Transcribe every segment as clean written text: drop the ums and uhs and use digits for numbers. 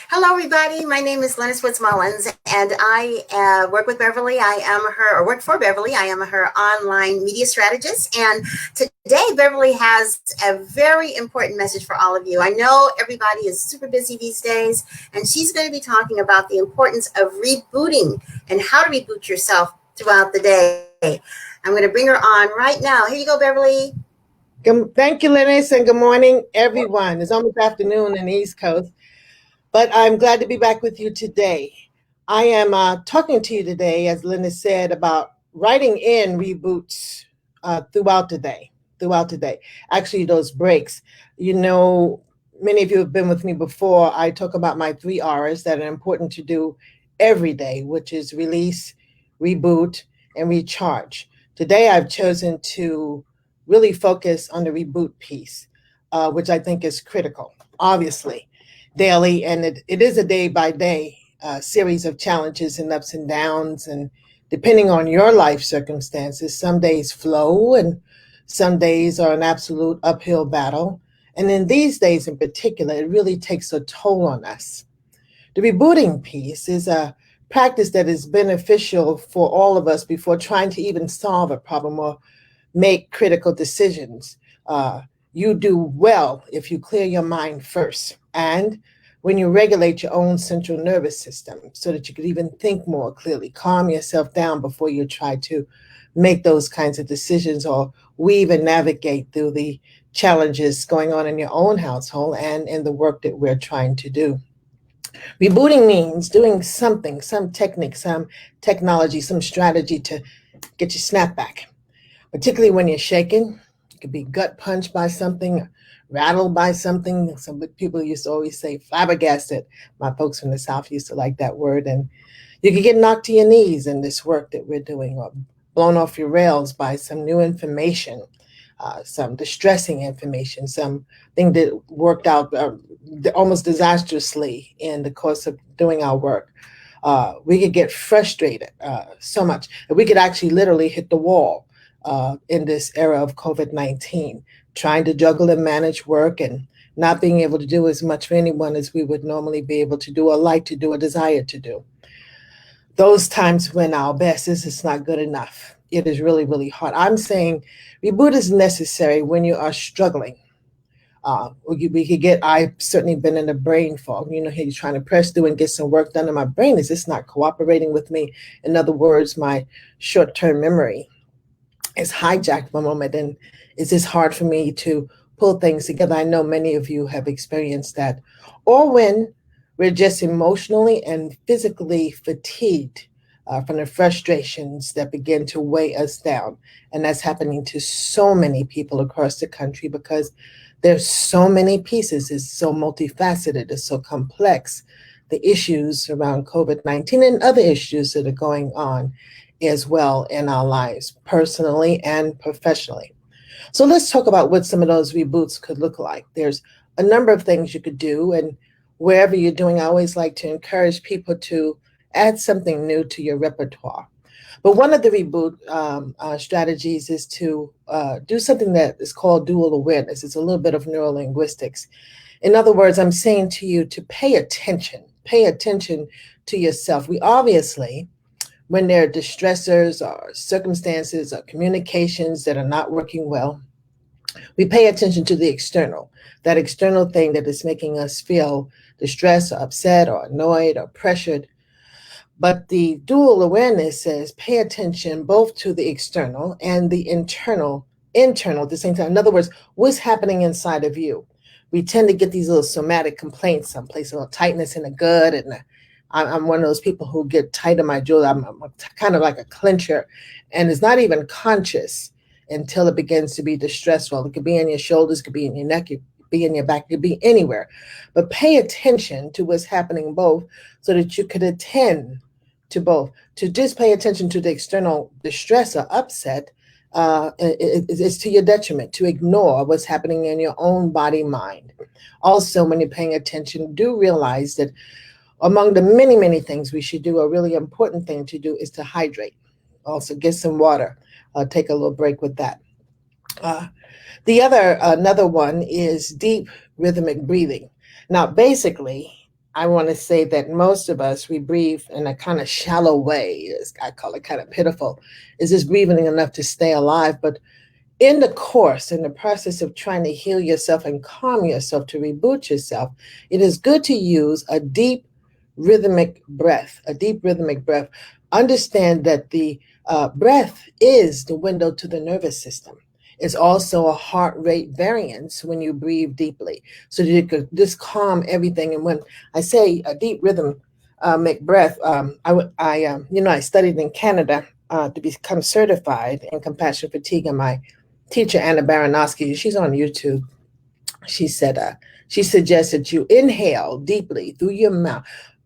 Hello, everybody. My name is Lennis Woods Mullins, and I work with Beverly. I am her, or work for Beverly. I am her online media strategist. And today, Beverly has a very important message for all of you. I know everybody is super busy these days, and she's going to be talking about the importance of rebooting and how to reboot yourself throughout the day. I'm going to bring her on right now. Here you go, Beverly. Thank you, Lennis, and good morning, everyone. It's almost afternoon in the East Coast, but I'm glad to be back with you today. I am talking to you today, as Lennis said, about writing in reboots throughout the day. Throughout the day, actually, those breaks. You know, many of you have been with me before. I talk about my 3 R's that are important to do every day, which is release, reboot, and recharge. Today, I've chosen to really focus on the reboot piece, which I think is critical, obviously, daily. And it is a day by day series of challenges and ups and downs. And depending on your life circumstances, some days flow and some days are an absolute uphill battle. And in these days in particular, it really takes a toll on us. The rebooting piece is a practice that is beneficial for all of us before trying to even solve a problem or make critical decisions. You do well if you clear your mind first and when you regulate your own central nervous system so that you could even think more clearly, calm yourself down before you try to make those kinds of decisions or weave and navigate through the challenges going on in your own household and in the work that we're trying to do. Rebooting means doing something, some technique, some technology, some strategy to get your snap back, particularly when you're shaken. You could be gut punched by something, rattled by something. Some people used to always say flabbergasted. My folks from the South used to like that word. And you could get knocked to your knees in this work that we're doing, or blown off your rails by some new information, some distressing information, something that worked out almost disastrously in the course of doing our work. We could get frustrated so much that we could actually literally hit the wall in this era of COVID-19, trying to juggle and manage work and not being able to do as much for anyone as we would normally be able to do or like to do or desire to do. Those times when our best is it's not good enough. It is really, really hard. I'm saying reboot is necessary when you are struggling. We could get, I've certainly been in a brain fog. You know, you're trying to press through and get some work done, and my brain is just not cooperating with me. In other words, my short term memory is hijacked for a moment, and it's just hard for me to pull things together. I know many of you have experienced that. Or when we're just emotionally and physically fatigued from the frustrations that begin to weigh us down. And that's happening to so many people across the country because there's so many pieces. It's so multifaceted, it's so complex. The issues around COVID-19 and other issues that are going on as well in our lives, personally and professionally. So let's talk about what some of those reboots could look like. There's a number of things you could do, and wherever you're doing, I always like to encourage people to add something new to your repertoire. But one of the reboot strategies is to do something that is called dual awareness. It's a little bit of neurolinguistics. In other words, I'm saying to you to pay attention to yourself. We obviously, when there are distressors or circumstances or communications that are not working well, we pay attention to the external, that external thing that is making us feel distressed or upset or annoyed or pressured. But the dual awareness says pay attention both to the external and the internal at the same time. In other words, what's happening inside of you? We tend to get these little somatic complaints someplace, a little tightness in the gut. And I'm one of those people who get tight in my jaw. I'm kind of like a clincher, and it's not even conscious until it begins to be distressful. It could be in your shoulders, it could be in your neck, it could be in your back, it could be anywhere. But pay attention to what's happening both so that you could attend to both. To just pay attention to the external distress or upset is to your detriment. To ignore what's happening in your own body, mind. Also, when you're paying attention, do realize that among the many, many things we should do, a really important thing to do is to hydrate. Also, get some water. Take a little break with that. Uh, another one is deep rhythmic breathing. Now, basically, I want to say that most of us, we breathe in a kind of shallow way. I call it kind of pitiful. Is just breathing enough to stay alive? But in the process of trying to heal yourself and calm yourself, to reboot yourself, it is good to use a deep rhythmic breath, a deep rhythmic breath. Understand that the breath is the window to the nervous system. It's also a heart rate variance when you breathe deeply. So that you could just calm everything. And when I say a deep rhythm, make breath, I studied in Canada to become certified in compassion fatigue, and my teacher Anna Baranowski, she's on YouTube. She said she suggested you inhale deeply through your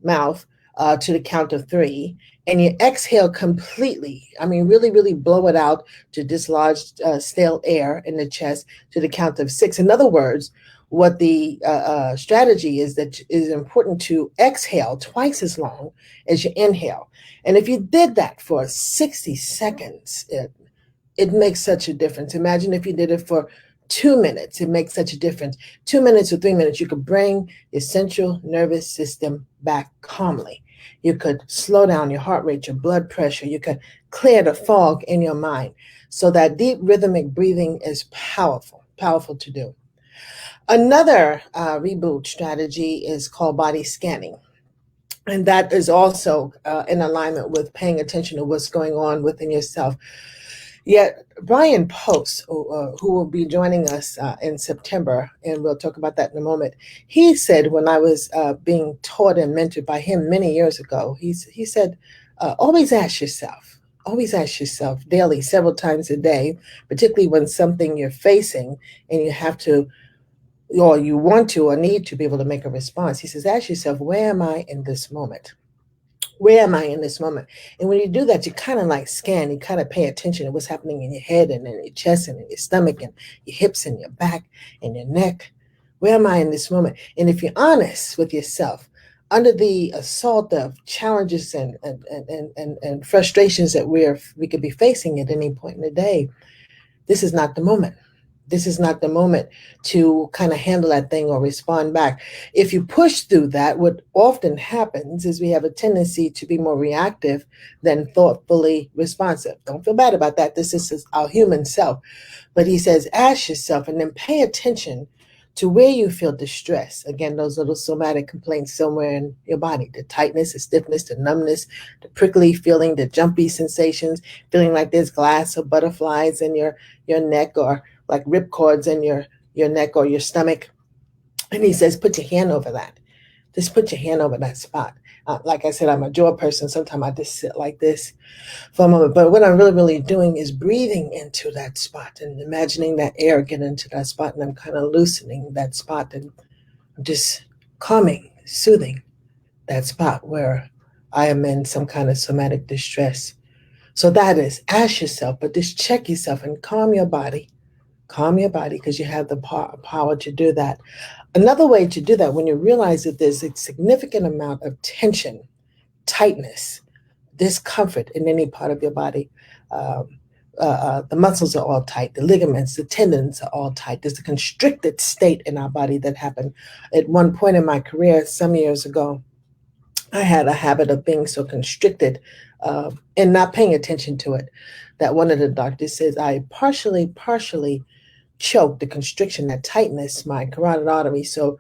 mouth to the count of three, and you exhale completely. I mean, really, really blow it out to dislodge stale air in the chest to the count of six. In other words, what the strategy is that it is important to exhale twice as long as you inhale. And if you did that for 60 seconds, it makes such a difference. Imagine if you did it for 2 minutes, it makes such a difference. 2 minutes or 3 minutes, you could bring your central nervous system back calmly. You could slow down your heart rate, your blood pressure. You could clear the fog in your mind. So that deep rhythmic breathing is powerful, powerful to do. Another reboot strategy is called body scanning. And that is also in alignment with paying attention to what's going on within yourself. Yet, Brian Post, who will be joining us in September, and we'll talk about that in a moment, he said when I was being taught and mentored by him many years ago, he said, always ask yourself daily, several times a day, particularly when something you're facing and you have to, or you want to, or need to be able to make a response. He says, ask yourself, where am I in this moment? Where am I in this moment? And when you do that, you kind of like scan, you kind of pay attention to what's happening in your head and in your chest and in your stomach and your hips and your back and your neck. Where am I in this moment? And if you're honest with yourself, under the assault of challenges and frustrations that we could be facing at any point in the day, this is not the moment. This is not the moment to kind of handle that thing or respond back. If you push through that, what often happens is we have a tendency to be more reactive than thoughtfully responsive. Don't feel bad about that. This is our human self. But he says, ask yourself and then pay attention to where you feel distress. Again, those little somatic complaints somewhere in your body, the tightness, the stiffness, the numbness, the prickly feeling, the jumpy sensations, feeling like there's glass or butterflies in your neck, or like ripcords in your neck or your stomach. And he says, put your hand over that. Just put your hand over that spot. Like I said, I'm a jaw person. Sometimes I just sit like this for a moment. But what I'm really, really doing is breathing into that spot and imagining that air get into that spot. And I'm kind of loosening that spot and just calming, soothing that spot where I am in some kind of somatic distress. So that is, ask yourself, but just check yourself and calm your body. Calm your body because you have the power to do that. Another way to do that, when you realize that there's a significant amount of tension, tightness, discomfort in any part of your body, the muscles are all tight, the ligaments, the tendons are all tight. There's a constricted state in our body that happened at one point in my career some years ago. I had a habit of being so constricted and not paying attention to it that one of the doctors says I partially choked, the constriction, that tightness, my carotid artery. So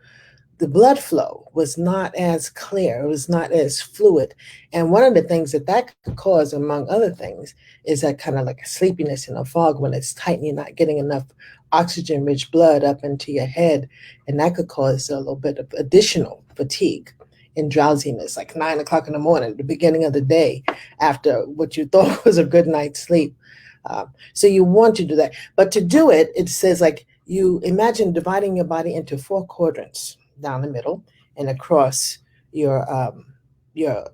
the blood flow was not as clear, it was not as fluid. And one of the things that could cause, among other things, is that kind of like a sleepiness and a fog when it's tight and you're not getting enough oxygen rich blood up into your head. And that could cause a little bit of additional fatigue and drowsiness, like 9 o'clock in the morning, the beginning of the day, after what you thought was a good night's sleep. So you want to do that. But to do it, it says like you imagine dividing your body into 4 quadrants down the middle and across your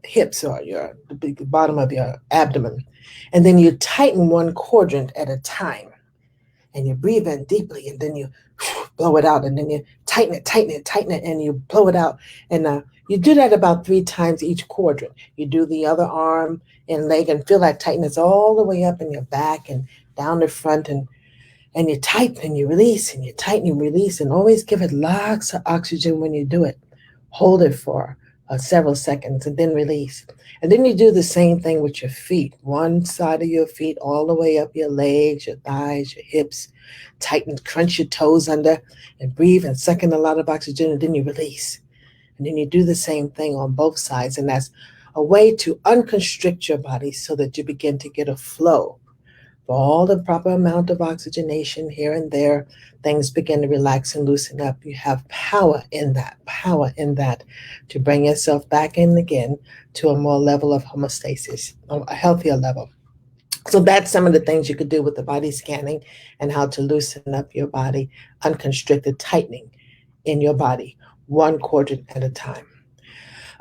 hips or the bottom of your abdomen. And then you tighten one quadrant at a time. And you breathe in deeply and then you blow it out. And then you tighten it, and you blow it out. And you do that about 3 times each quadrant. You do the other arm and leg and feel that tightness all the way up in your back and down the front. And you tighten and you release and you tighten and release, and always give it lots of oxygen when you do it. Hold it for several seconds, and then release. And then you do the same thing with your feet, one side of your feet all the way up your legs, your thighs, your hips. Tighten, crunch your toes under, and breathe and suck in a lot of oxygen, and then you release. And then you do the same thing on both sides. And that's a way to unconstrict your body so that you begin to get a flow for all the proper amount of oxygenation here and there. Things begin to relax and loosen up. You have power in that to bring yourself back in again to a more level of homeostasis, a healthier level. So that's some of the things you could do with the body scanning and how to loosen up your body, unconstricted tightening in your body, one quadrant at a time.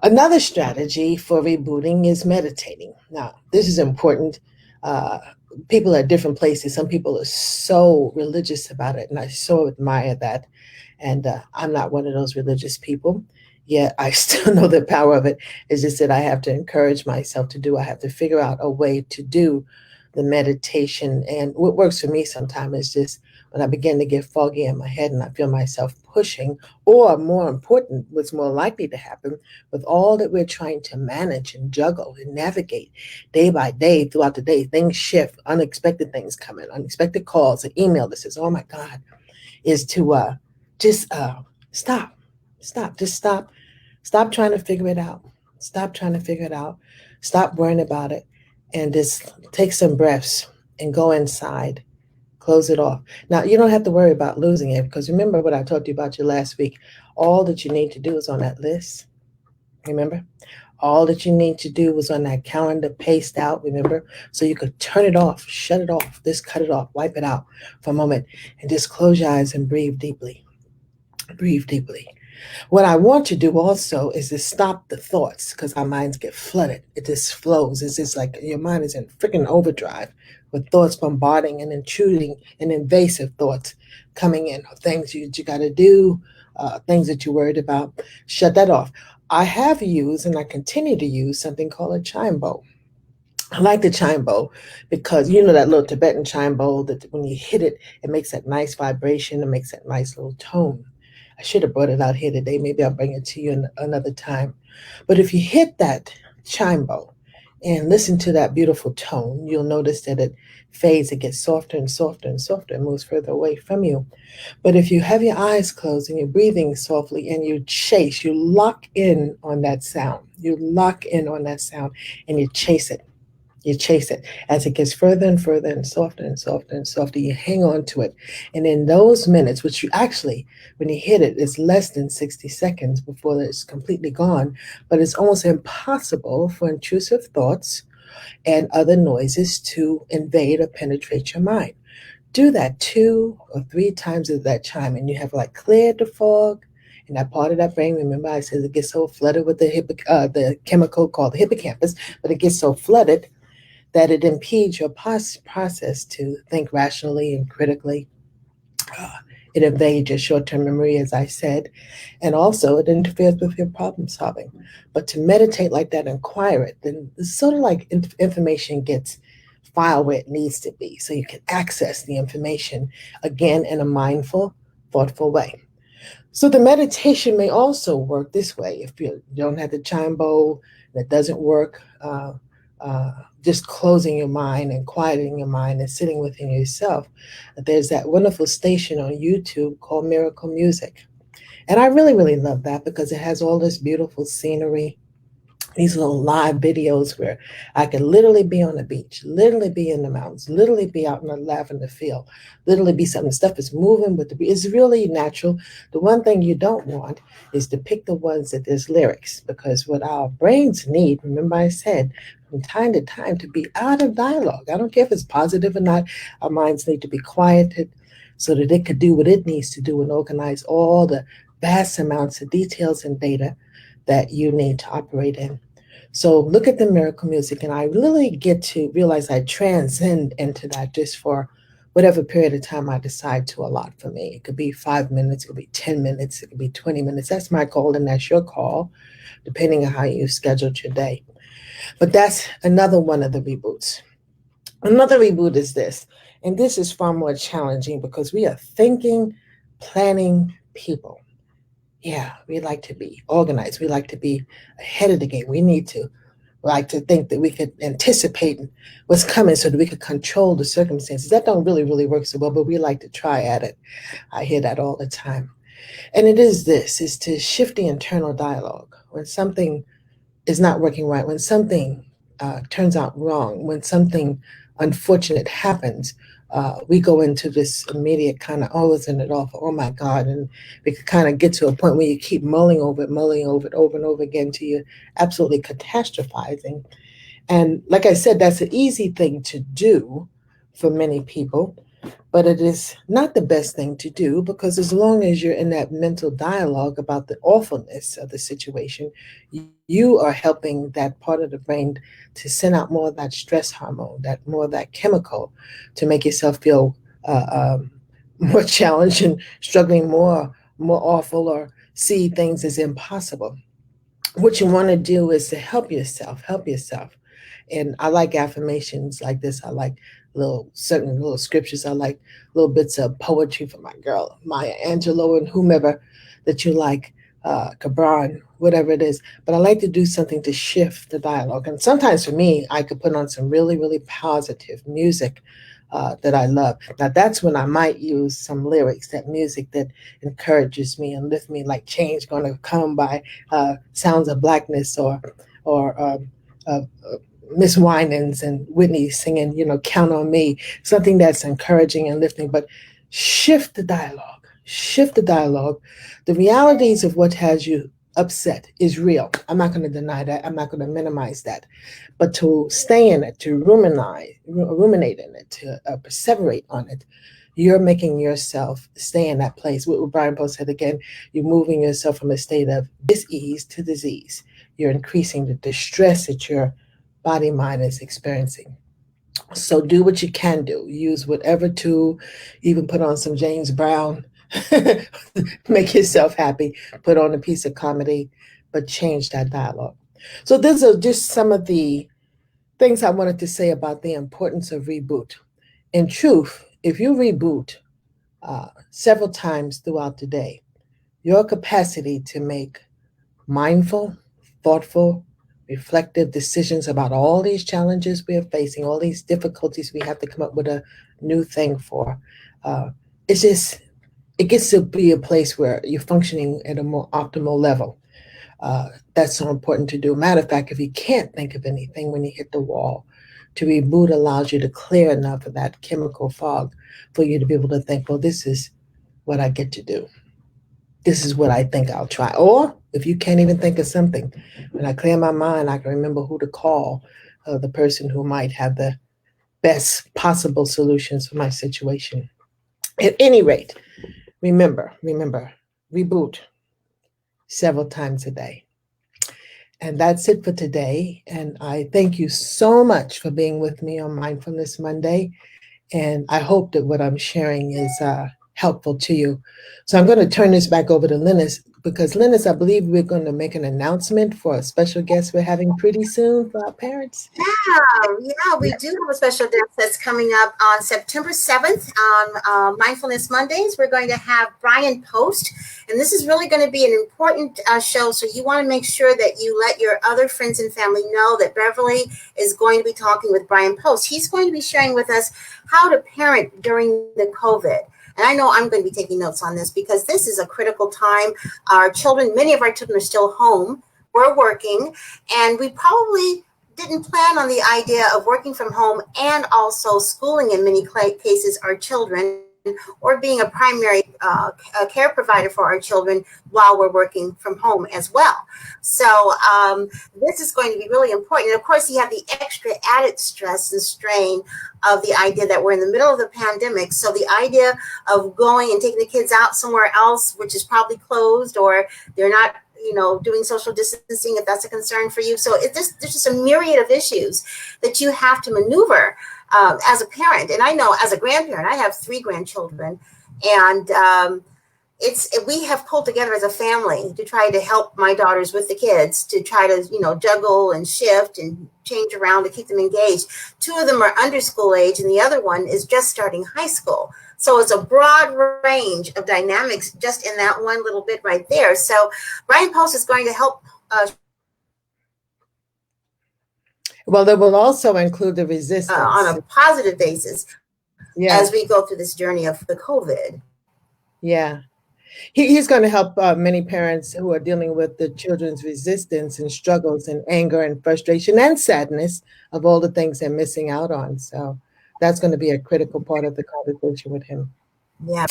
Another strategy for rebooting is meditating. Now, this is important. Uh, People are at different places. Some people are so religious about it, and I so admire that. And I'm not one of those religious people. Yet I still know the power of it. It's just that I have to encourage myself to do. I have to figure out a way to do the meditation. And what works for me sometimes is just when I begin to get foggy in my head and I feel myself pushing, or more important, what's more likely to happen with all that we're trying to manage and juggle and navigate day by day throughout the day, things shift, unexpected things come in, unexpected calls, an email that says, oh my God, is to just stop, just stop trying to figure it out. Stop trying to figure it out. Stop worrying about it and just take some breaths and go inside. Close it off. Now, you don't have to worry about losing it because remember what I told you about you last week. All that you need to do is on that list. Remember? All that you need to do was on that calendar, paced out, remember? So you could turn it off, shut it off, just cut it off, wipe it out for a moment, and just close your eyes and breathe deeply. Breathe deeply. What I want to do also is to stop the thoughts because our minds get flooded. It just flows. It's just like your mind is in freaking overdrive with thoughts bombarding and intruding and invasive thoughts coming in, things you got to do, things that you're worried about. Shut that off. I have used and I continue to use something called a chime bowl. I like the chime bowl because you know that little Tibetan chime bowl that when you hit it, it makes that nice vibration. It makes that nice little tone. I should have brought it out here today. Maybe I'll bring it to you another time. But if you hit that chime bowl and listen to that beautiful tone, you'll notice that it fades. It gets softer and softer and softer and moves further away from you. But if you have your eyes closed and you're breathing softly and you lock in on that sound. You lock in on that sound and you chase it. You chase it as it gets further and further and softer and softer and softer. You hang on to it. And in those minutes, which you actually, when you hit it, it's less than 60 seconds before it's completely gone. But it's almost impossible for intrusive thoughts and other noises to invade or penetrate your mind. Do that 2 or 3 times at that chime, and you have like cleared the fog. And that part of that brain, remember I said it gets so flooded with the chemical called the hippocampus, but it gets so flooded that it impedes your process to think rationally and critically. Uh, it invades your short-term memory, as I said, and also it interferes with your problem solving. But to meditate like that and quiet it, then it's sort of like information gets filed where it needs to be, so you can access the information again in a mindful, thoughtful way. So the meditation may also work this way. If you don't have the chime bowl, that doesn't work. Just closing your mind and quieting your mind and sitting within yourself. There's that wonderful station on YouTube called Miracle Music. And I really, really love that because it has all this beautiful scenery, these little live videos where I could literally be on the beach, literally be in the mountains, literally be out in the lavender field, literally be something. Stuff is moving with the breeze. It's really natural. The one thing you don't want is to pick the ones that there's lyrics because what our brains need, remember I said, from time to time to be out of dialogue. I don't care if it's positive or not. Our minds need to be quieted so that it could do what it needs to do and organize all the vast amounts of details and data that you need to operate in. So look at the miracle music, and I really get to realize I transcend into that just for whatever period of time I decide to allot for me. It could be 5 minutes, it could be 10 minutes, it could be 20 minutes. That's my call, and that's your call, depending on how you scheduled your day. But that's another one of the reboots. Another reboot is this, and this is far more challenging because we are thinking, planning people. Yeah, we like to be organized. We like to be ahead of the game. We like to think that we could anticipate what's coming so that we could control the circumstances. That don't really work so well, but we like to try at it. I hear that all the time. And it is this, is to shift the internal dialogue. When something is not working right, when something turns out wrong, when something unfortunate happens, we go into this immediate kind of, oh, isn't it awful? Oh my God. And we could kind of get to a point where you keep mulling over it over and over again till you're absolutely catastrophizing. And like I said, that's an easy thing to do for many people, but it is not the best thing to do because as long as you're in that mental dialogue about the awfulness of the situation, you are helping that part of the brain to send out more of that stress hormone, that more of that chemical to make yourself feel more challenged and struggling more awful or see things as impossible. What you want to do is to help yourself. And I like affirmations like this. I like certain little scriptures. I like little bits of poetry from my girl Maya Angelou and whomever that you like, Gabron, whatever it is. But I like to do something to shift the dialogue. And sometimes for me, I could put on some really positive music that I love. Now that's when I might use some lyrics, that music that encourages me and lifts me, like change gonna come by Sounds of Blackness or uh, Miss Winans and Whitney singing, Count on Me, something that's encouraging and lifting, but shift the dialogue. Shift the dialogue. The realities of what has you upset is real. I'm not going to deny that. I'm not going to minimize that. But to stay in it, to ruminate in it, to perseverate on it, you're making yourself stay in that place. What Brian Post said again, you're moving yourself from a state of dis-ease to disease. You're increasing the distress that your body mind is experiencing. So do what you can do. Use whatever tool, even put on some James Brown, make yourself happy, put on a piece of comedy, but change that dialogue. So these are just some of the things I wanted to say about the importance of reboot. In truth, if you reboot several times throughout the day, your capacity to make mindful, thoughtful, reflective decisions about all these challenges we are facing, all these difficulties we have to come up with a new thing for. Uh, it's just, it gets to be a place where you're functioning at a more optimal level. That's so important to do. Matter of fact, if you can't think of anything when you hit the wall, to reboot allows you to clear enough of that chemical fog for you to be able to think, well, this is what I get to do. This is what I think I'll try. Or if you can't even think of something, when I clear my mind, I can remember who to call, the person who might have the best possible solutions for my situation. At any rate, remember, reboot several times a day. And that's it for today. And I thank you so much for being with me on Mindfulness Monday. And I hope that what I'm sharing is helpful to you. So I'm going to turn this back over to Linus because Linus, I believe we're going to make an announcement for a special guest we're having pretty soon for our parents. Yeah, we do have a special guest that's coming up on September 7th on Mindfulness Mondays. We're going to have Brian Post, and this is really going to be an important show. So you want to make sure that you let your other friends and family know that Beverly is going to be talking with Brian Post. He's going to be sharing with us how to parent during the COVID. And I know I'm going to be taking notes on this because this is a critical time. Many of our children are still home. We're working, and we probably didn't plan on the idea of working from home and also schooling in many cases our children or being a primary care provider for our children while we're working from home as well. So this is going to be really important. And of course, you have the extra added stress and strain of the idea that we're in the middle of the pandemic. So the idea of going and taking the kids out somewhere else, which is probably closed or they're not doing social distancing, if that's a concern for you. So there's just a myriad of issues that you have to maneuver as a parent. And I know as a grandparent, I have 3 grandchildren, and we have pulled together as a family to try to help my daughters with the kids, to try to, juggle and shift and change around to keep them engaged. 2 of them are under school age, and the other one is just starting high school. So it's a broad range of dynamics just in that one little bit right there. So Brian Post is going to help. Well, that will also include the On resistance. a positive basis Yeah, as we go through this journey of the COVID. yeah. He's going to help many parents who are dealing with the children's resistance and struggles and anger and frustration and sadness of all the things they're missing out on. So that's going to be a critical part of the conversation with him. Yeah.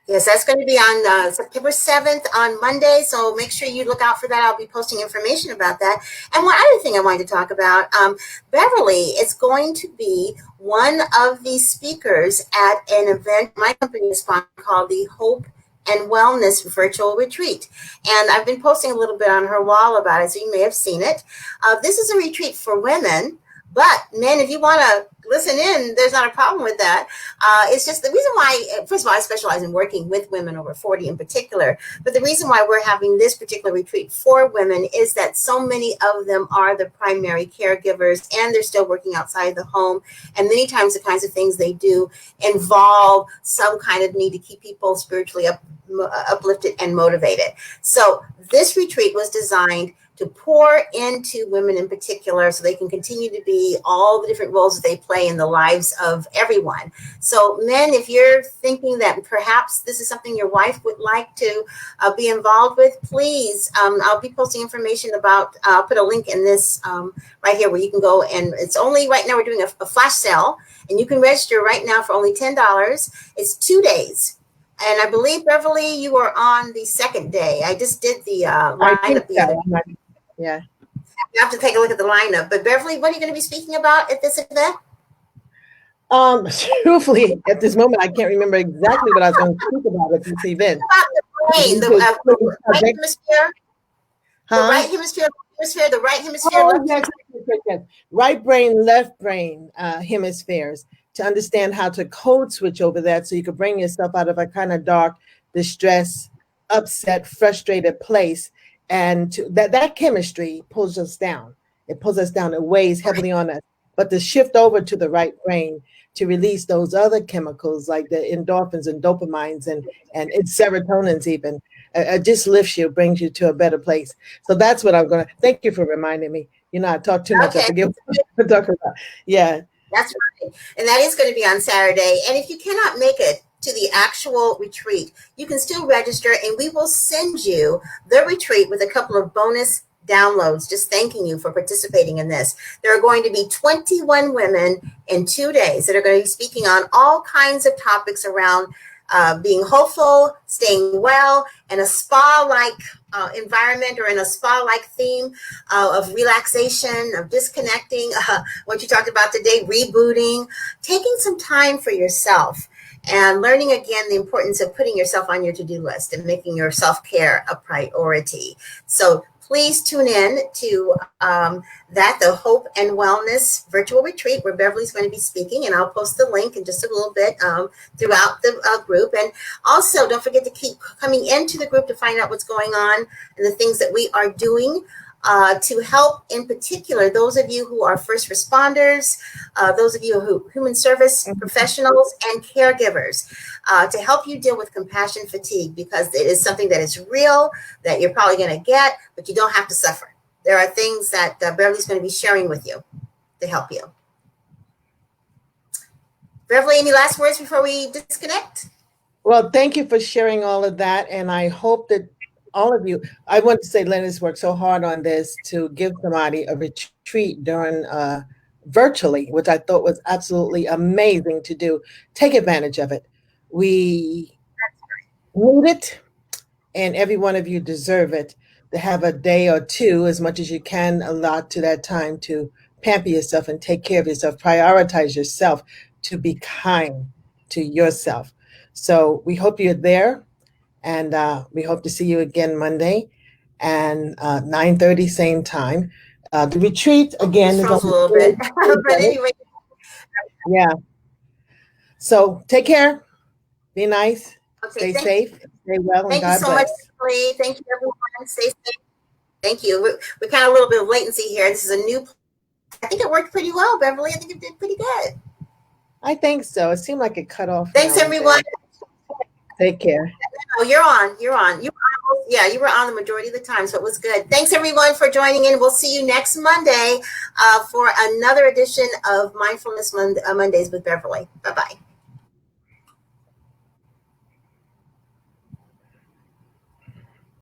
Yes, that's going to be on September 7th on Monday. So make sure you look out for that. I'll be posting information about that. And one other thing I wanted to talk about, Beverly is going to be one of the speakers at an event my company is sponsoring called the Hope and Wellness Virtual Retreat. And I've been posting a little bit on her wall about it, so you may have seen it. This is a retreat for women. But men, if you want to listen in, there's not a problem with that. It's just the reason why, first of all, I specialize in working with women over 40 in particular. But the reason why we're having this particular retreat for women is that so many of them are the primary caregivers and they're still working outside the home. And many times the kinds of things they do involve some kind of need to keep people spiritually uplifted and motivated. So this retreat was designed to pour into women in particular so they can continue to be all the different roles that they play in the lives of everyone. So men, if you're thinking that perhaps this is something your wife would like to be involved with, please, I'll be posting information about, I'll put a link in this right here where you can go, and it's only, right now we're doing a flash sale, and you can register right now for only $10. It's 2 days. And I believe, Beverly, you were on the second day. I just did the lineup the other day. Yeah. You have to take a look at the lineup. But Beverly, what are you going to be speaking about at this event? Truthfully, at this moment, I can't remember exactly what I was going to speak about at this event. About the brain, the right hemisphere, huh? The right hemisphere, the right hemisphere. Oh, yes. Right brain, left brain hemispheres, to understand how to code switch over that so you can bring yourself out of a kind of dark, distressed, upset, frustrated place. And that chemistry pulls us down. It pulls us down. It weighs heavily on us. But to shift over to the right brain to release those other chemicals like the endorphins and dopamines and serotonins even, it just lifts you, brings you to a better place. So that's what I'm going to, thank you for reminding me. You know, I talk too much. Okay. I forget what I'm talking about. Yeah. That's right. And that is going to be on Saturday. And if you cannot make it to the actual retreat, you can still register and we will send you the retreat with a couple of bonus downloads, just thanking you for participating in this. There are going to be 21 women in 2 days that are going to be speaking on all kinds of topics around being hopeful, staying well, in a spa-like environment or in a spa-like theme of relaxation, of disconnecting, what you talked about today, rebooting, taking some time for yourself and learning again the importance of putting yourself on your to-do list and making your self-care a priority. So please tune in to the Hope and Wellness Virtual Retreat where Beverly's going to be speaking, and I'll post the link in just a little bit throughout the group. And also, don't forget to keep coming into the group to find out what's going on and the things that we are doing to help, in particular, those of you who are first responders, those of you who human service professionals and caregivers, to help you deal with compassion fatigue, because it is something that is real, that you're probably going to get, but you don't have to suffer. There are things that Beverly's going to be sharing with you to help you. Beverly, any last words before we disconnect? Well, thank you for sharing all of that. And I hope that all of you, I want to say Leonard's worked so hard on this to give somebody a retreat during virtually, which I thought was absolutely amazing to do. Take advantage of it. We need it, and every one of you deserve it, to have a day or two, as much as you can, allot to that time to pamper yourself and take care of yourself, prioritize yourself, to be kind to yourself. So we hope you're there. And we hope to see you again Monday and 9:30 same time. The retreat again is froze a little bit, but anyway. Yeah. So take care. Be nice. Okay, stay safe. Stay well. Thank and God you so bless. much, Lee. Thank you, everyone. Stay safe. Thank you. We're kind of a little bit of latency here. This is a new. I think it worked pretty well, Beverly. I think it did pretty good. I think so. It seemed like it cut off Thanks, now and everyone. then. Take care. Oh, you're on. You're on. Yeah, you were on the majority of the time, so it was good. Thanks, everyone, for joining in. We'll see you next Monday for another edition of Mindfulness Mondays with Beverly. Bye-bye.